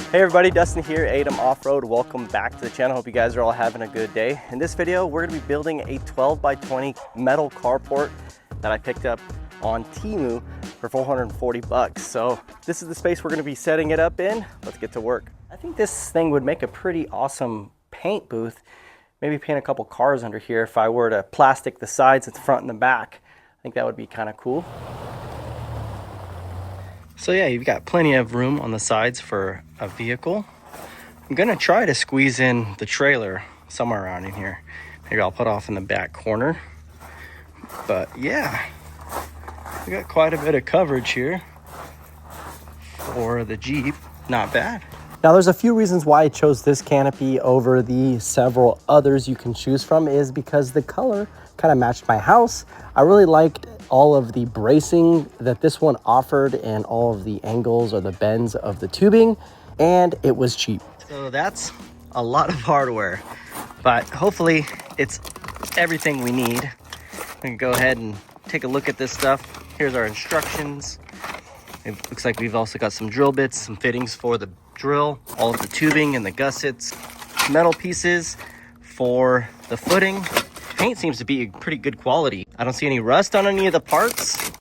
Hey everybody, Dustin here, ATEM Off-Road. Welcome back to the channel. Hope you guys are all having a good day. In this video, we're gonna be building a 12x20 metal carport that I picked up on Temu for 440 bucks. So this is the space we're gonna be setting it up in. Let's get to work. I think this thing would make a pretty awesome paint booth. Maybe paint a couple cars under here if I were to plastic the sides, the front and the back. I think that would be kind of cool. So yeah, you've got plenty of room on the sides for a vehicle. I'm gonna try to squeeze in the trailer somewhere around in here. Maybe I'll put off in the back corner. But yeah, we got quite a bit of coverage here for the Jeep. Not bad. Now there's a few reasons why I chose this canopy over the several others you can choose from, is because the color kind of matched my house. I really liked all of the bracing that this one offered and all of the angles or the bends of the tubing, and it was cheap. So that's a lot of hardware, but hopefully it's everything we need. We can go ahead and take a look at this stuff. Here's our instructions. It looks like we've also got some drill bits, some fittings for the drill, all of the tubing and the gussets, metal pieces for the footing. Paint seems to be pretty good quality. I don't see any rust on any of the parts.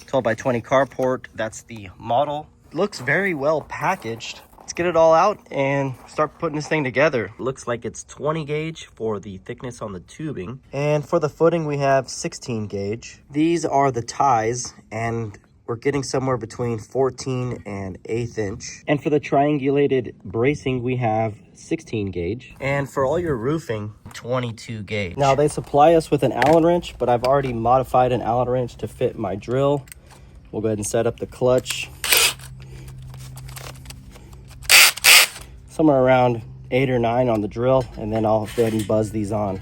12x20 carport, that's the model. Looks very well packaged. Let's get it all out and start putting this thing together. Looks like it's 20 gauge for the thickness on the tubing. And for the footing, we have 16 gauge. These are the ties, and we're getting somewhere between 14 and 1/8 inch. And for the triangulated bracing, we have 16 gauge. And for all your roofing, 22 gauge. Now they supply us with an Allen wrench, but I've already modified an Allen wrench to fit my drill. We'll go ahead and set up the clutch. Somewhere around 8 or 9 on the drill, and then I'll go ahead and buzz these on.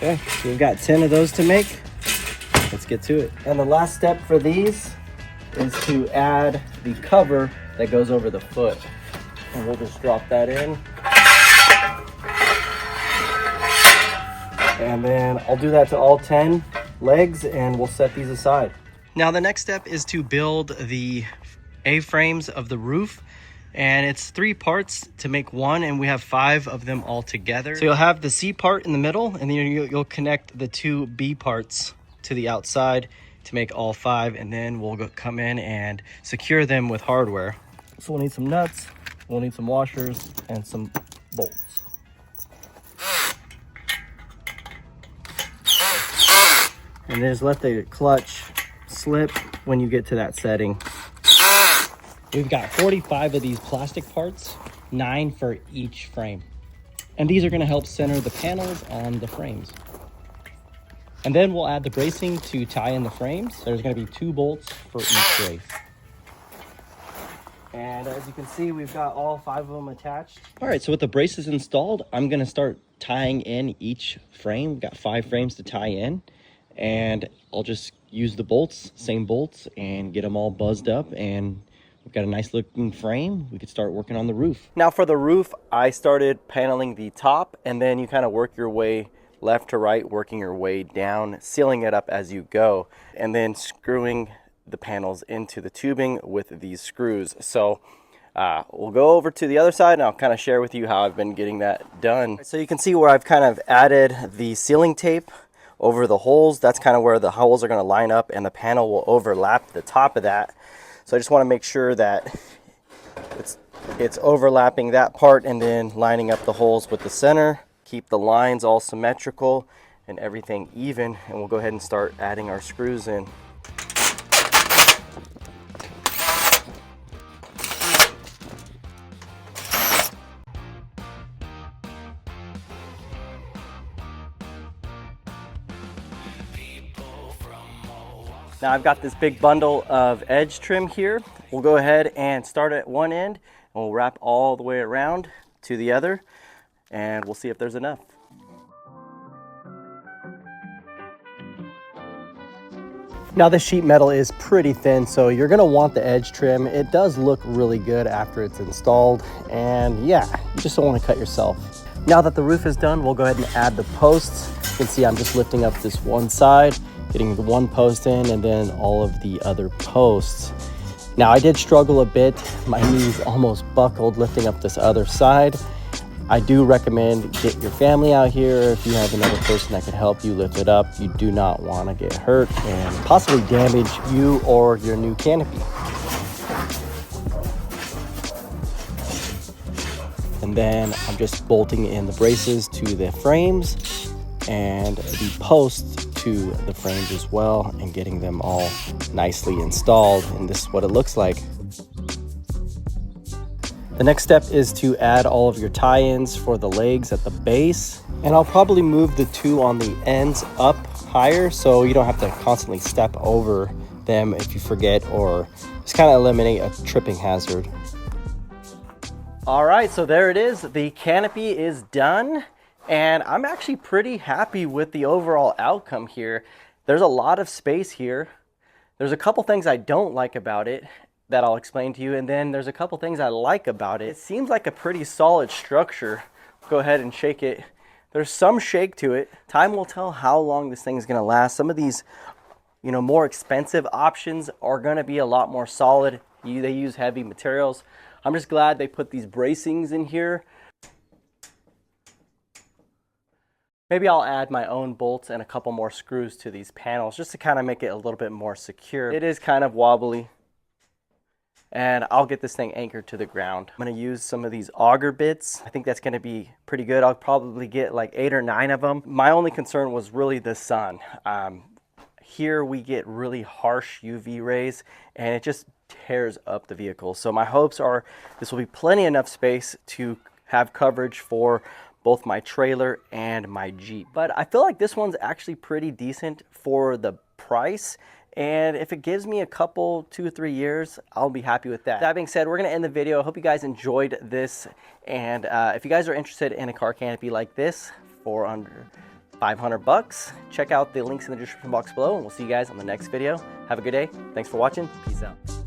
Okay, so we've got 10 of those to make. Let's get to it. And the last step for these is to add the cover that goes over the foot. And we'll just drop that in. And then I'll do that to all 10 legs and we'll set these aside. Now the next step is to build the A-frames of the roof. And it's 3 parts to make one, and we have 5 of them all together. So you'll have the C part in the middle, and then you'll connect the 2 B parts to the outside to make all 5, and then we'll come in and secure them with hardware. So we'll need some nuts, we'll need some washers, and some bolts. And then just let the clutch slip when you get to that setting. We've got 45 of these plastic parts, 9 for each frame. And these are gonna help center the panels on the frames. And then we'll add the bracing to tie in the frames. There's gonna be 2 bolts for each brace. And as you can see, we've got all 5 of them attached. All right, so with the braces installed, I'm gonna start tying in each frame. We've got 5 frames to tie in, and I'll just use the bolts, same bolts, and get them all buzzed up, and we've got a nice looking frame. We could start working on the roof. Now for the roof, I started paneling the top, and then you kind of work your way left to right, working your way down, sealing it up as you go, and then screwing the panels into the tubing with these screws. So we'll go over to the other side and I'll kind of share with you how I've been getting that done. So you can see where I've kind of added the sealing tape over the holes. That's kind of where the holes are going to line up, and the panel will overlap the top of that. So I just want to make sure that it's overlapping that part and then lining up the holes with the center. Keep the lines all symmetrical and everything even, and we'll go ahead and start adding our screws in. Now I've got this big bundle of edge trim here. We'll go ahead and start at one end, and we'll wrap all the way around to the other, and we'll see if there's enough. Now this sheet metal is pretty thin, so you're gonna want the edge trim. It does look really good after it's installed, and yeah, you just don't wanna cut yourself. Now that the roof is done, we'll go ahead and add the posts. can see I'm just lifting up this one side, getting the one post in, and then all of the other posts. Now I did struggle a bit. My knees almost buckled lifting up this other side. I do recommend get your family out here. If you have another person that could help you lift it up, you do not want to get hurt and possibly damage you or your new canopy. And then I'm just bolting in the braces to the frames and the posts to the frames as well, and getting them all nicely installed. And this is what it looks like. The next step is to add all of your tie-ins for the legs at the base. And I'll probably move the two on the ends up higher so you don't have to constantly step over them if you forget, or just kind of eliminate a tripping hazard. All right, so there it is. The canopy is done, and I'm actually pretty happy with the overall outcome here. There's a lot of space here. There's a couple things I don't like about it that I'll explain to you, and then there's a couple things I like about it. It seems like a pretty solid structure. Go ahead and shake it. There's some shake to it. Time will tell how long this thing is gonna last. Some of these, you know, more expensive options are gonna be a lot more solid. They use heavy materials. I'm just glad they put these bracings in here. Maybe I'll add my own bolts and a couple more screws to these panels just to kind of make it a little bit more secure. It is kind of wobbly, and I'll get this thing anchored to the ground. I'm gonna use some of these auger bits. I think that's gonna be pretty good. I'll probably get like 8 or 9 of them. My only concern was really the sun. Here we get really harsh UV rays, and it just tears up the vehicle. So my hopes are this will be plenty enough space to have coverage for both my trailer and my Jeep. But I feel like this one's actually pretty decent for the price. And if it gives me a couple, 2 or 3 years, I'll be happy with that. That being said, we're gonna end the video. I hope you guys enjoyed this. And if you guys are interested in a car canopy like this for under 500 bucks, check out the links in the description box below, and we'll see you guys on the next video. Have a good day. Thanks for watching. Peace out.